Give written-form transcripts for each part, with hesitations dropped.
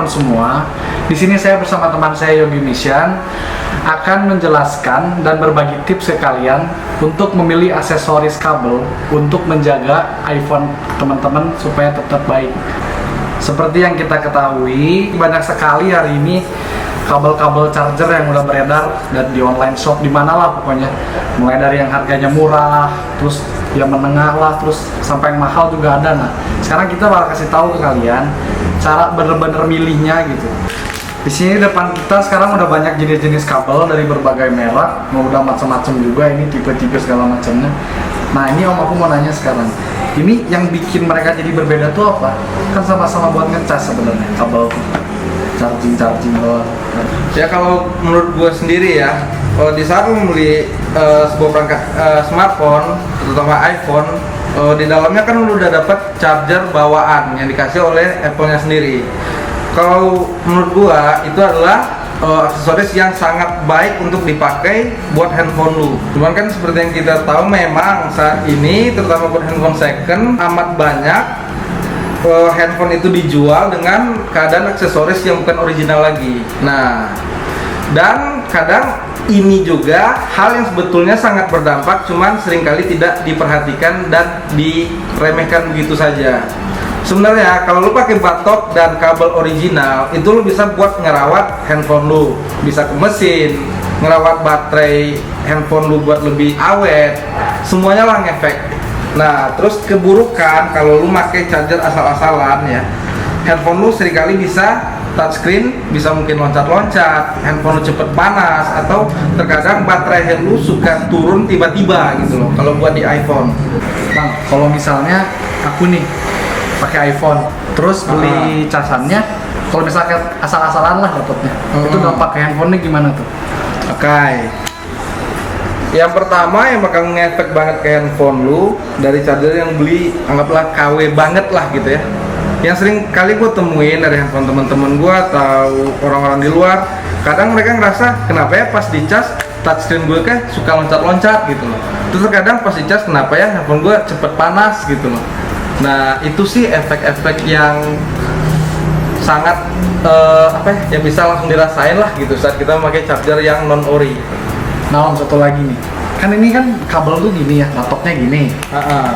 teman-teman semua. Di sini saya bersama teman saya Yogi Mission akan menjelaskan dan berbagi tips ke kalian untuk memilih aksesoris kabel untuk menjaga iPhone teman-teman supaya tetap baik. Seperti yang kita ketahui, banyak sekali hari ini kabel-kabel charger yang udah beredar dan di online shop di mana lah pokoknya, mulai dari yang harganya murah, terus yang menengah lah, terus sampai yang mahal juga ada. Nah, sekarang kita bakal kasih tahu ke kalian cara bener-bener milihnya gitu. Di sini depan kita sekarang udah banyak jenis-jenis kabel dari berbagai merek, udah macam-macam juga, ini tipe-tipe segala macamnya. Nah, ini Om, aku mau nanya sekarang, ini yang bikin mereka jadi berbeda tuh apa? Kan sama-sama buat ngecas sebenarnya kabel charging doang. Ya kalau menurut gue sendiri ya, kalau di saat lu membeli sebuah perangkat smartphone, terutama iPhone, di dalamnya kan lu udah dapat charger bawaan yang dikasih oleh Apple-nya sendiri. Kalau menurut gua itu adalah aksesoris yang sangat baik untuk dipakai buat handphone lu. Cuman kan seperti yang kita tahu, memang saat ini terutama buat handphone second amat banyak handphone itu dijual dengan keadaan aksesoris yang bukan original lagi. Nah, dan kadang ini juga hal yang sebetulnya sangat berdampak, cuman seringkali tidak diperhatikan dan diremehkan begitu saja. Sebenarnya kalau lu pakai batok dan kabel original, itu lu bisa buat ngerawat handphone lu, bisa ke mesin, ngerawat baterai handphone lu buat lebih awet, semuanya lah ngefek. Nah, terus keburukan kalau lu pakai charger asal-asalan ya, handphone lu seringkali bisa touchscreen, bisa mungkin loncat-loncat, handphone lu cepet panas, atau terkadang baterai lu suka turun tiba-tiba gitu loh kalau buat di iPhone. Bang, kalau misalnya aku nih pakai iPhone, terus beli casannya, kalau misalnya asal-asalan lah dapetnya, itu dampak ke handphone-nya gimana tuh? Oke. Yang pertama yang bakal ngefek banget ke handphone lu dari charger yang beli anggaplah KW banget lah gitu ya. Yang sering kali gue temuin dari handphone teman-teman gue atau orang-orang di luar, kadang mereka ngerasa kenapa ya pas dicas touchscreen gue kayak suka loncat-loncat gitu loh. Terus kadang pas dicas kenapa ya handphone gue cepet panas gitu loh. Nah, itu sih efek-efek yang sangat yang bisa langsung dirasain lah gitu saat kita memakai charger yang non ori. Nah, Om, satu lagi nih, kan ini kan kabel tuh gini ya, batoknya gini,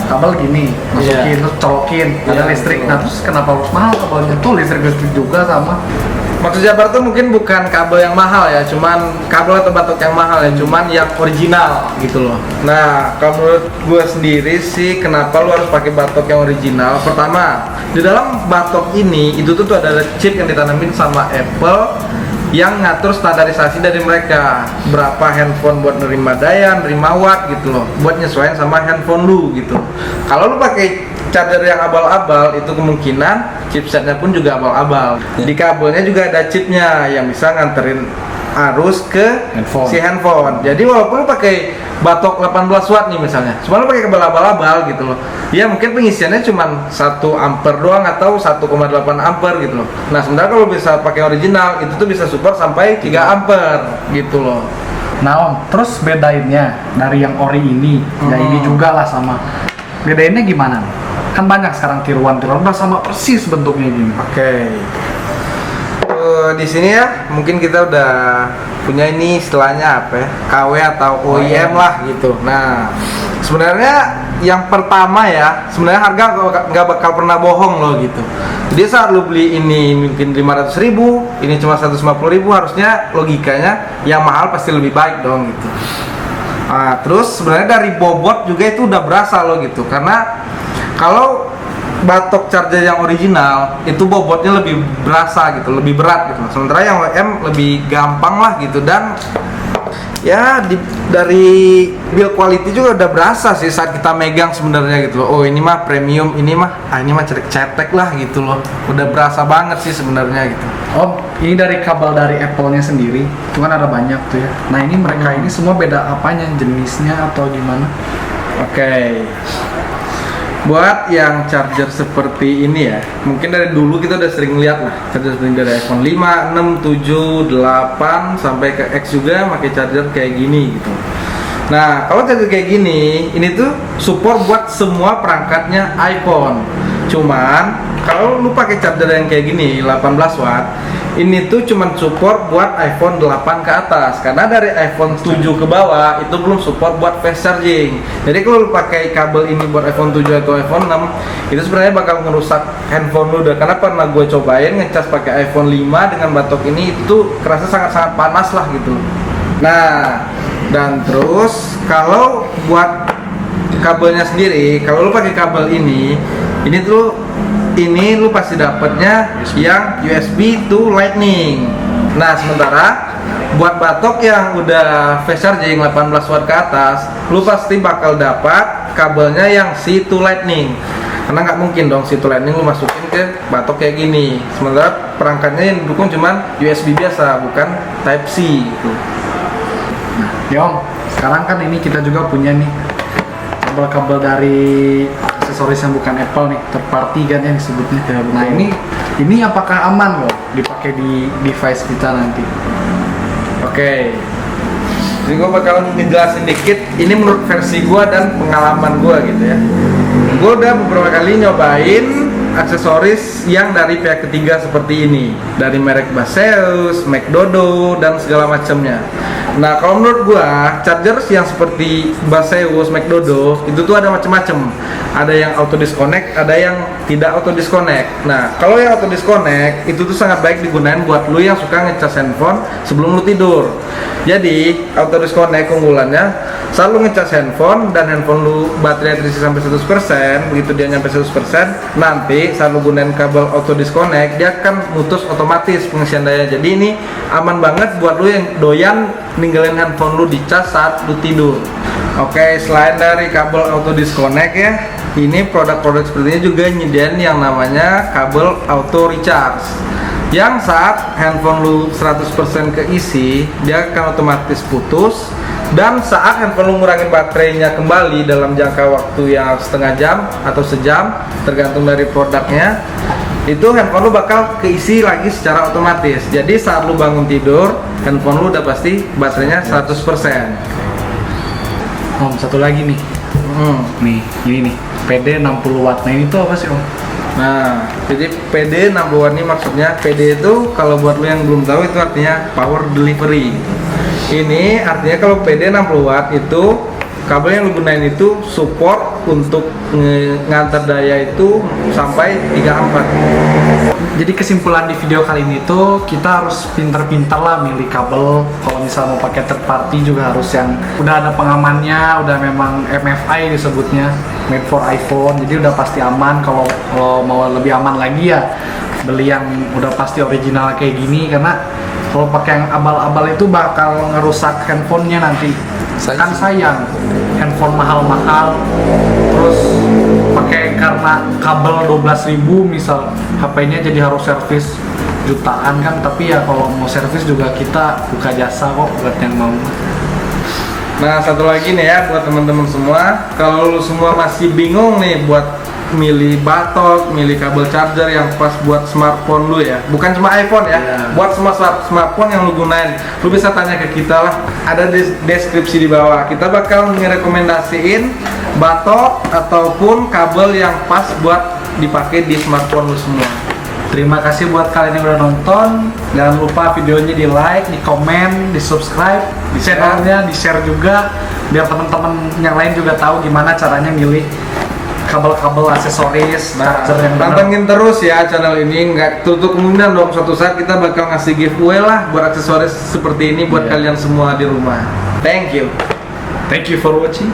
kabel gini, masukin, terus colokin, ada listrik. Nah, terus kenapa harus mahal kabelnya? Tuh listrik juga sama. Maksud Jabar tuh mungkin bukan kabel yang mahal ya, cuman kabel atau batok yang mahal ya, cuman yang original gitu loh. Nah, kalau menurut gue sendiri sih, kenapa lu harus pakai batok yang original? Pertama, di dalam batok ini itu tuh ada chip yang ditanamin sama Apple yang ngatur standarisasi dari mereka, berapa handphone buat nerima daya, nerima watt gitu loh, buat nyesuaiin sama handphone lu gitu. Kalau lu pakai charger yang abal-abal, itu kemungkinan chipsetnya pun juga abal-abal. Di kabelnya juga ada chipnya yang bisa nganterin arus ke si handphone. Jadi walaupun lu pakai batok 18 watt nih misalnya, cuma lu pakai kabel abal-abal gitu loh, ya mungkin pengisiannya cuma 1 ampere doang atau 1,8 ampere gitu loh. Nah, sementara kalau bisa pakai original itu tuh bisa support sampai 3 ampere gitu loh. Nah, Om, terus bedainnya dari yang ori ini, ya ini juga lah sama. Bedainnya gimana nih? Kan banyak sekarang tiruan udah sama persis bentuknya gini. Oke. Di sini ya mungkin kita udah punya ini istilahnya apa ya, KW atau OEM lah gitu. Nah, sebenarnya yang pertama ya, sebenarnya harga nggak bakal pernah bohong loh gitu. Jadi saat lu beli ini mungkin 500.000, ini cuma 150.000, harusnya logikanya yang mahal pasti lebih baik dong gitu. Nah, terus sebenarnya dari bobot juga itu udah berasa loh gitu, karena kalau batok charger yang original itu bobotnya lebih berasa gitu, lebih berat gitu. Sementara yang OEM lebih gampang lah gitu, dan ya dari build quality juga udah berasa sih saat kita megang sebenarnya gitu loh. Oh, ini mah premium, ini mah cetek lah gitu loh. Udah berasa banget sih sebenarnya gitu. Oh, ini dari kabel dari Apple-nya sendiri, itu kan ada banyak tuh ya. Nah, ini mereka ini semua beda apanya, jenisnya atau gimana? Oke. Buat yang charger seperti ini ya, mungkin dari dulu kita udah sering lihat lah charger dari iPhone 5, 6, 7, 8 sampai ke X juga pakai charger kayak gini gitu. Nah, kalau charger kayak gini, ini tuh support buat semua perangkatnya iPhone. Cuman kalau lu pakai charger yang kayak gini 18 watt, ini tuh cuman support buat iPhone 8 ke atas, karena dari iPhone 7 ke bawah itu belum support buat fast charging. Jadi kalau lu pakai kabel ini buat iPhone 7 atau iPhone 6, itu sebenarnya bakal ngerusak handphone lu. Karena pernah gue cobain ngecas pakai iPhone 5 dengan batok ini, itu kerasa sangat-sangat panas lah gitu. Nah, dan terus kalau buat kabelnya sendiri, kalau lu pakai kabel ini lu pasti dapatnya yang USB to Lightning. Nah, sementara buat batok yang udah fast charging 18 watt ke atas, lu pasti bakal dapat kabelnya yang C to Lightning. Karena nggak mungkin dong C to Lightning lu masukin ke batok kayak gini. Sementara perangkatnya yang didukung cuman USB biasa, bukan Type C gitu. Yong, sekarang kan ini kita juga punya nih kabel-kabel dari aksesoris yang bukan Apple nih, third party kan yang disebutnya. Ya, nah ini apakah aman loh dipakai di device kita nanti? Oke. Jadi gue bakal ngejelasin dikit. Ini menurut versi gue dan pengalaman gue gitu ya. Gue udah beberapa kali nyobain aksesoris yang dari pihak ketiga seperti ini, dari merek Baseus, McDodo, dan segala macamnya. Nah, kalau menurut gua, charger yang seperti Baseus, McDodo itu tuh ada macam-macam. Ada yang auto disconnect, ada yang tidak auto disconnect. Nah, kalau yang auto disconnect itu tuh sangat baik digunakan buat lu yang suka ngecas handphone sebelum lu tidur. Jadi, auto disconnect keunggulannya selalu ngecas handphone dan handphone lu baterai terisi sampai 100%, begitu dia nyampe 100%, nanti saat lu gunain kabel auto disconnect dia akan mutus otomatis pengisian daya. Jadi ini aman banget buat lu yang doyan ninggalin handphone lu dicas saat lu tidur. Oke, selain dari kabel auto disconnect ya, ini produk-produk seperti ini juga nyediain yang namanya kabel auto recharge, yang saat handphone lu 100% keisi dia akan otomatis putus, dan saat handphone lu ngurangin baterainya kembali dalam jangka waktu yang setengah jam atau sejam tergantung dari produknya, itu handphone lu bakal keisi lagi secara otomatis. Jadi saat lu bangun tidur, handphone lu udah pasti baterainya 100%. Om, satu lagi nih. Nih, ini nih, PD 60 watt. Nah, ini tuh apa sih, Om? Nah, jadi PD 60 watt ini maksudnya, PD itu kalau buat lu yang belum tahu itu artinya power delivery. Ini artinya kalau PD 60 watt itu kabel yang lu gunain itu support untuk ngantar daya itu sampai 3 ampere. Jadi kesimpulan di video kali ini tuh kita harus pinter-pinter lah milih kabel. Kalau misalnya mau pakai third party juga harus yang udah ada pengamannya, udah memang MFI disebutnya, made for iPhone. Jadi udah pasti aman. Kalau mau lebih aman lagi ya beli yang udah pasti original kayak gini, karena kalau pakai yang abal-abal itu bakal ngerusak handphonenya nanti. Kan sayang, handphone mahal-mahal, terus pakai karena kabel 12.000 misal, HP-nya jadi harus servis jutaan kan. Tapi ya kalau mau servis juga kita buka jasa kok buat yang mau. Nah, satu lagi nih ya buat teman-teman semua, kalau lu semua masih bingung nih buat milih batok, milih kabel charger yang pas buat smartphone lu ya, bukan cuma iPhone ya, buat semua smartphone yang lu gunain, lu bisa tanya ke kita lah, ada di deskripsi di bawah. Kita bakal ngerekomendasiin batok ataupun kabel yang pas buat dipakai di smartphone lu semua. Terima kasih buat kalian yang udah nonton. Jangan lupa videonya di like, di komen, di subscribe, di channelnya, di share juga, biar teman-teman yang lain juga tahu gimana caranya milih kabel-kabel aksesoris, charger yang benar. Pantengin terus ya channel ini, nggak tutup kemungkinan dong suatu saat kita bakal ngasih giveaway lah buat aksesoris seperti ini buat kalian semua di rumah. Thank you for watching.